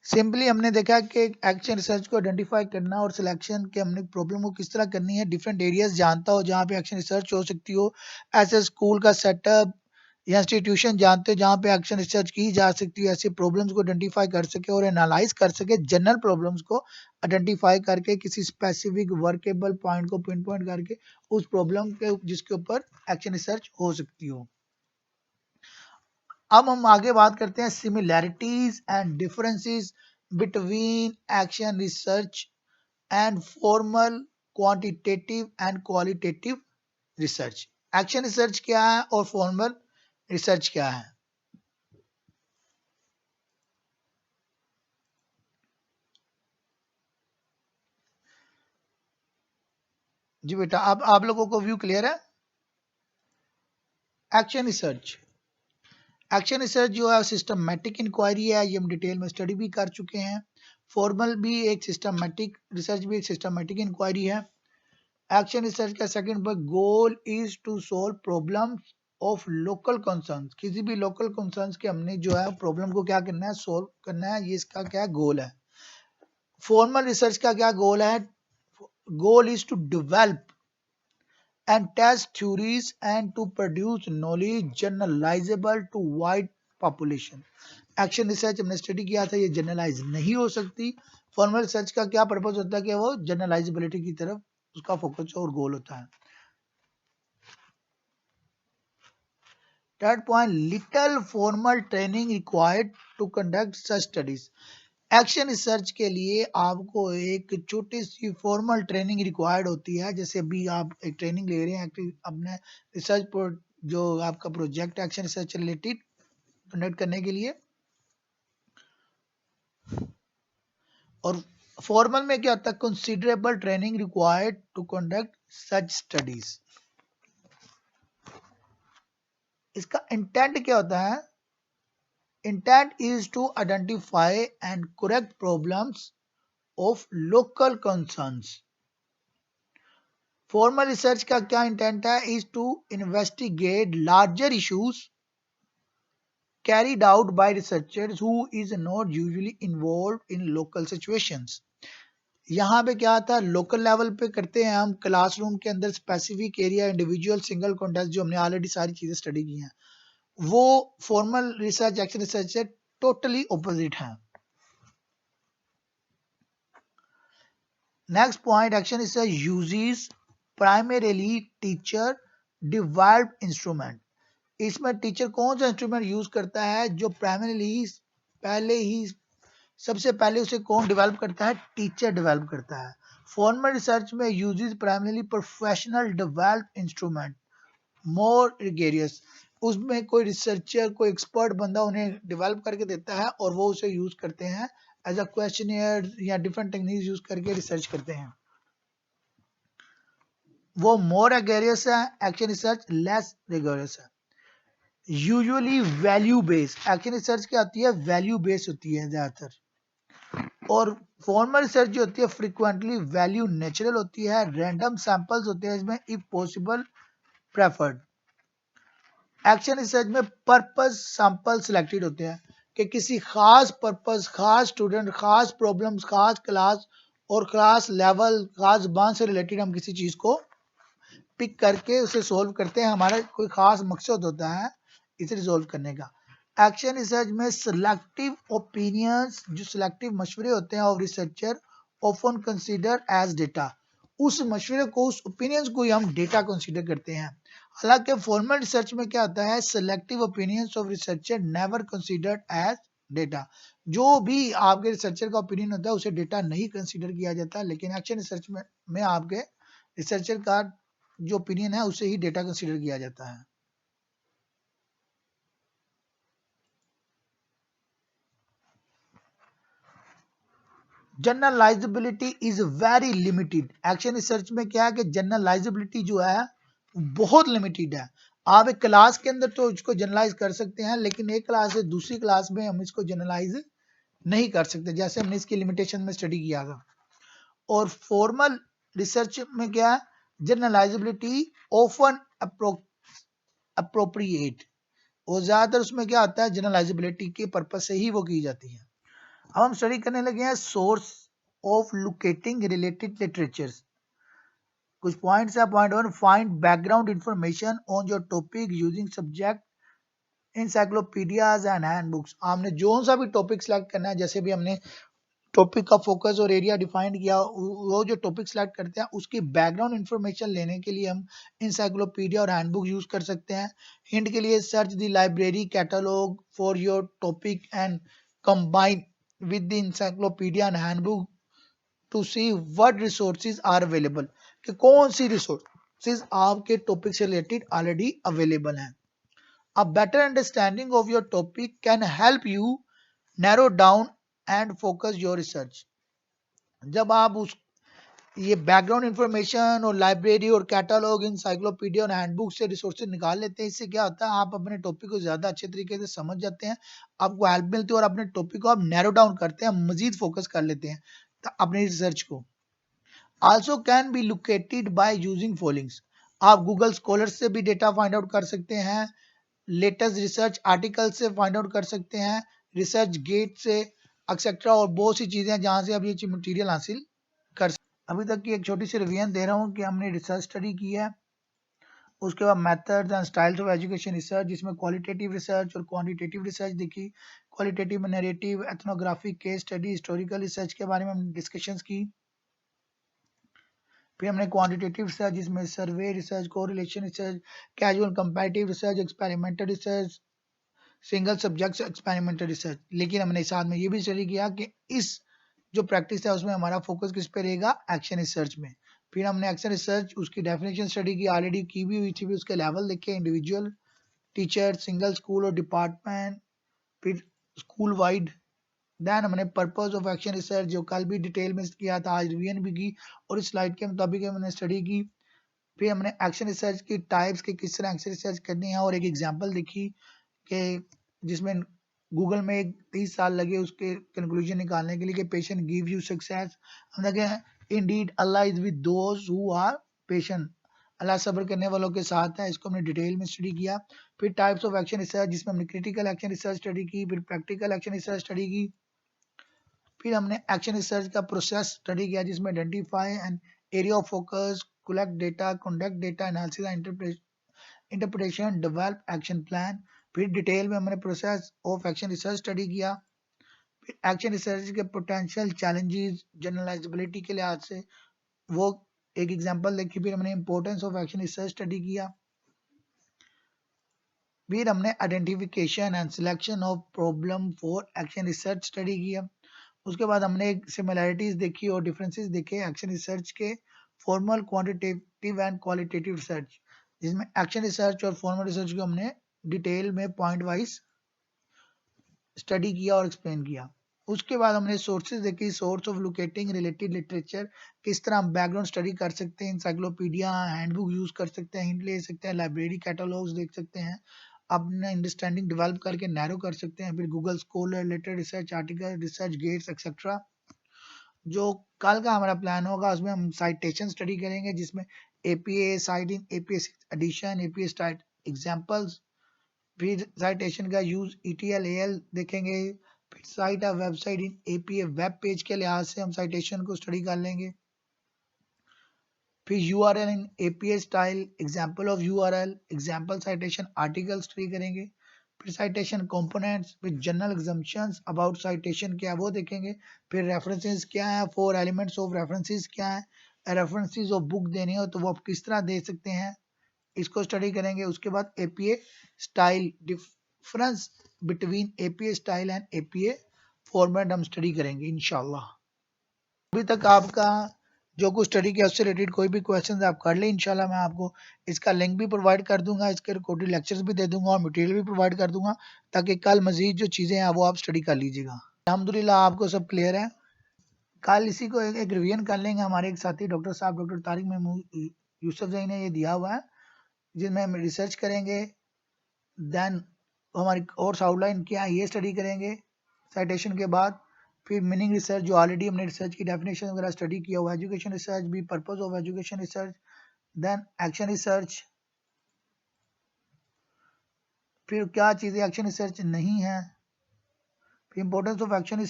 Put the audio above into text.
Simply हमने देखा कि एक्शन रिसर्च को आइडेंटिफाई करना और सिलेक्शन के हमने प्रॉब्लम को किस तरह करनी है, डिफरेंट एरियाज जानता हो जहाँ पे एक्शन रिसर्च हो सकती हो, ऐसे स्कूल का सेटअप या इंस्टीट्यूशन जानते हो जहाँ पे एक्शन रिसर्च की जा सकती है, ऐसे प्रॉब्लम्स को आइडेंटिफाई कर सके और एनालाइज कर सके, जनरल प्रॉब्लम्स को आइडेंटिफाई करके किसी स्पेसिफिक वर्केबल पॉइंट को पिन पॉइंट करके उस प्रॉब्लम के जिसके ऊपर एक्शन रिसर्च हो सकती हो। अब हम आगे बात करते हैं similarities and differences between action research and formal quantitative and qualitative research. Action research क्या है और फॉर्मल रिसर्च क्या है? जी बेटा, अब आप लोगों को व्यू क्लियर है? एक्शन रिसर्च जो है सिस्टमैटिक इंक्वायरी है, ये हम डिटेल में स्टडी भी कर चुके हैं। फॉर्मल भी एक सिस्टमैटिक रिसर्च भी एक सिस्टमैटिक इंक्वायरी है। एक्शन रिसर्च का सेकंड पर goal is to solve problems of local concerns. किसी भी लोकल कंसर्न्स के हमने जो है प्रॉब्लम को क्या करना है, सॉल्व करना है, ये इसका क्या गोल है। फॉर्मल रिसर्च का क्या गोल है? Goal is to develop and test theories and to produce knowledge generalizable to wide population। Action research हमने स्टडी किया था, ये जनरलाइज नहीं हो सकती। फॉर्मल रिसर्च का क्या पर्पस होता है कि वो जनरलाइजेबिलिटी की तरफ उसका फोकस और गोल होता है। Third point, little formal training required to conduct such studies. Action research के लिए आपको एक छोटी सी फॉर्मल ट्रेनिंग रिक्वायर्ड होती है। जैसे अभी आप एक ट्रेनिंग ले रहे हैं अपने रिसर्च जो आपका project action research related conduct करने के लिए, और फॉर्मल में क्या होता है, considerable training required to conduct such studies. इसका इंटेंट क्या होता है? Intent is to identify and correct problems of local concerns. Formal research का क्या इंटेंट है? Is to investigate larger issues carried out by researchers who is not usually involved in local situations। यहाँ पे क्या आता है, लोकल लेवल पे करते हैं हम, क्लासरूम के अंदर specific area, individual single context, जो हमने ऑलरेडी सारी चीजें स्टडी की हैं, वो फॉर्मल रिसर्च एक्शन रिसर्च से टोटली ऑपोजिट है। Next point, action research uses primarily teacher डिवाइव्ड इंस्ट्रूमेंट। इसमें टीचर कौन सा इंस्ट्रूमेंट यूज करता है? जो प्राइमरीली पहले ही सबसे पहले उसे कौन डेवलप करता है? टीचर डेवलप करता है। फॉर्मल रिसर्च में uses primarily professional developed instrument more rigorous. उसमें कोई रिसर्चर, कोई एक्सपर्ट बंदा उन्हें डेवलप करके देता है और वो उसे यूज करते हैं एज अ क्वेश्चनियर या डिफरेंट टेक्निक्स यूज करके रिसर्च करते हैं। वो मोर रिगेरियस है, एक्शन रिसर्च लेस रिगेरियस है। Usually value based action research क्या होती है? वैल्यू बेस्ड होती है ज्यादातर। और फॉर्मल रिसर्च जो होती है फ्रीक्वेंटली वैल्यू नेचुरल होती है, रैंडम सैंपल्स होते हैं इसमें, if possible preferred. Action research में पर्पस सैंपल सिलेक्टेड होते हैं कि किसी खास पर्पस, खास स्टूडेंट, खास प्रॉब्लम्स, खास क्लास और क्लास लेवल, खास जबान से रिलेटेड हम किसी चीज को पिक करके उसे सोल्व करते हैं। हमारा कोई खास मकसद होता है इसे रिजोल्व करने का। एक्शन रिसर्च में सिलेक्टिव ओपिनियंस, जो सिलेक्टिव मशवरे होते हैं of researcher often consider as data. उस मशवरे को, उस ओपिनियंस को ही हम डेटा कंसीडर करते हैं। हालांकि फॉर्मल रिसर्च में क्या होता है, selective opinions of researcher never considered as data. जो भी आपके रिसर्चर का ओपिनियन होता है उसे डेटा नहीं कंसीडर किया जाता, लेकिन एक्शन रिसर्च में आपके रिसर्चर का जो ओपिनियन है उसे ही डेटा कंसीडर किया जाता है। Generalisability is very limited. Action research में क्या है कि जनरलाइजेबिलिटी जो है बहुत लिमिटेड है। आप एक क्लास के अंदर तो इसको जनरलाइज कर सकते हैं, लेकिन एक क्लास से दूसरी क्लास में हम इसको जनरलाइज नहीं कर सकते, जैसे हमने इसकी लिमिटेशन में स्टडी किया था। और फॉर्मल रिसर्च में क्या है, जनरलाइजेबिलिटी ऑफन अप्रोप्रिएट, और ज्यादातर उसमें क्या आता है जनरलाइजेबिलिटी के पर्पज से ही वो की जाती है। अब हम स्टडी करने लगे हैं source of locating related literatures. कुछ पॉइंट्स है। Point 1, find background information on your topic using subject encyclopedias and handbooks. हमने जो सा भी टॉपिक सिलेक्ट करना है, जैसे भी हमने टॉपिक का फोकस और एरिया डिफाइन किया, वो जो टॉपिक सिलेक्ट करते हैं उसकी बैकग्राउंड इंफॉर्मेशन लेने के लिए हम इंसाइक्लोपीडिया और हैंडबुक यूज कर सकते हैं। हिंट के लिए, search the library catalogue for your topic and combine with the encyclopedia and handbook to see what resources are available, कि कौन सी रिसोर्सेज आपके टॉपिक से रिलेटेड ऑलरेडी अवेलेबल हैं। A better understanding of your topic can help you narrow down and focus your research। जब आप उस ये बैकग्राउंड इंफॉर्मेशन और लाइब्रेरी और कैटलॉग, इंसाइक्लोपीडिया और हैंडबुक से रिसोर्सेज निकाल लेते हैं, इससे क्या होता है, आप अपने टॉपिक को ज्यादा अच्छे तरीके से समझ जाते हैं, आपको हेल्प मिलती है और अपने टॉपिक को आप नैरो डाउन करते हैं, मजीद फोकस कर लेते हैं अपनी रिसर्च को। Also can be located by using followings. आप गूगल स्कॉलर से भी डेटा फाइंड आउट कर सकते हैं, लेटेस्ट रिसर्च आर्टिकल से फाइंड आउट कर सकते हैं, रिसर्च गेट से एक्सेट्रा, और बहुत सी चीजें हैं जहां से आप ये मटेरियल हासिल कर सकते हैं। अभी तक की एक छोटी सी रिवीजन दे रहा हूँ कि हमने रिसर्च स्टडी की है, उसके बाद methods and styles of education research, जिसमें क्वालिटेटिव रिसर्च और क्वांटिटेटिव रिसर्च देखी। क्वालिटेटिव में narrative, ethnographic, case study, historical research के बारे में हमने डिस्कशंस की। फिर हमने क्वांटिटेटिव रिसर्च, जिसमें सर्वे research, correlation research, casual comparative research, experimental research, single subject experimental research. लेकिन हमने साथ में ये भी स्टडी किया कि इस जो प्रैक्टिस है उसमें हमारा फोकस किस पे रहेगा, एक्शन रिसर्च में। फिर हमने एक्शन रिसर्च, उसकी डेफिनेशन स्टडी की, ऑलरेडी की भी हुई थी, भी उसके लेवल देखे, इंडिविजुअल, टीचर, सिंगल स्कूल और डिपार्टमेंट, फिर स्कूल वाइड। देन हमने पर्पस ऑफ एक्शन रिसर्च, जो कल भी डिटेल में किया था, आज रिवीजन भी की और इस स्लाइड के मुताबिक हमने स्टडी की। फिर हमने एक्शन रिसर्च की टाइप्स के, किस तरह एक्शन रिसर्च करनी है, और एक एग्जांपल देखी कि जिसमें गूगल में 30 साल लगे उसके कंक्लूजन निकालने के लिए कि पेशेंट गिव यू सक्सेस। हम देखें, indeed Allah is with those who are patient, Allah सब्र करने वालों के साथ है। इसको हमने डिटेल में स्टडी किया। फिर टाइप्स ऑफ एक्शन रिसर्च, जिसमें हमने क्रिटिकल एक्शन रिसर्च स्टडी की, फिर प्रैक्टिकल एक्शन रिसर्च स्टडी की। फिर हमने एक्शन रिसर्च का प्रोसेस स्टडी किया, जिसमें identify and area of focus, collect data, conduct data analysis, interpretation, develop action plan. फिर डिटेल में हमने process of action research study किया। फिर एक्शन रिसर्च के पोटेंशियल चैलेंजेस जनरलाइजेबिलिटी के लिहाज से वो एक एग्जांपल देखी। फिर हमने importance of action research study किया। फिर हमने identification and selection of problem for action research study किया। उसके बाद हमने सिमिलैरिटीज देखी और डिफरेंसेस देखे एक्शन रिसर्च के, formal, quantitative and qualitative research, जिसमें एक्शन रिसर्च और फॉर्मल रिसर्च को हमने डिटेल में पॉइंट वाइज स्टडी किया और एक्सप्लेन किया। उसके बाद हमने सोर्सेज देखी, source of locating related literature, किस तरह हम बैकग्राउंड स्टडी कर सकते हैं, इंसाइक्लोपीडिया, हैंडबुक यूज कर सकते हैं, हिंट ले सकते हैं, लाइब्रेरी कैटलॉग्स देख सकते हैं, अपना अंडरस्टैंडिंग डेवलप करके नैरो कर सकते हैं। फिर Google scholar, related research article, research gates etcetera. जो कल का हमारा प्लान होगा उसमें हम साइटेशन स्टडी करेंगे, जिसमें APA, citing, APA edition, APA style examples, फिर साइटेशन का यूज, ईटीएल, एएल देखेंगे। फिर cite of website in APA, web page के लिहाज से हम साइटेशन को स्टडी कर लेंगे। फिर URL in APA style, example of URL, example citation article study करेंगे। फिर साइटेशन कंपोनेंट्स, फिर जनरल एग्जम्पशंस अबाउट साइटेशन क्या है वो देखेंगे। फिर रेफरेंसेस क्या है, 4 एलिमेंट्स ऑफ रेफरेंसेस क्या है, रेफरेंसेस ऑफ बुक देनी हो तो वो आप किस तरह दे सकते हैं, इसको स्टडी करेंगे। उसके बाद APA style, difference between APA style and APA format हम स्टडी करेंगे इंशाल्लाह। अभी तक आपका जो कुछ स्टडी किया उससे रिलेटेड कोई भी क्वेश्चन आप कर ले, इंशाल्लाह मैं आपको इसका लिंक भी प्रोवाइड कर दूंगा, इसके रिकॉर्डेड लेक्चर्स भी दे दूंगा और मटेरियल भी प्रोवाइड कर दूंगा, ताकि कल मजीद जो चीज़ें हैं वो आप स्टडी कर लीजिएगा। अल्हम्दुलिल्लाह आपको सब क्लियर है। कल इसी को एक रिवीजन कर लेंगे। हमारे एक साथी डॉक्टर साहब, डॉक्टर तारिक महमूद यूसुफ जई ने ये दिया हुआ है, जिसमें हम रिसर्च करेंगे। देन हमारी कोर्स आउटलाइन क्या है ये स्टडी करेंगे साइटेशन के बाद। फिर मीनिंग रिसर्च, जो ऑलरेडी हमने रिसर्च की डेफिनेशन वगैरह स्टडी किया हुआ, एजुकेशन रिसर्च भी, purpose of education research, then action research, फिर क्या चीज़ें एक्शन रिसर्च नहीं है, फिर इंपॉर्टेंस ऑफ एक्शन रिसर्च।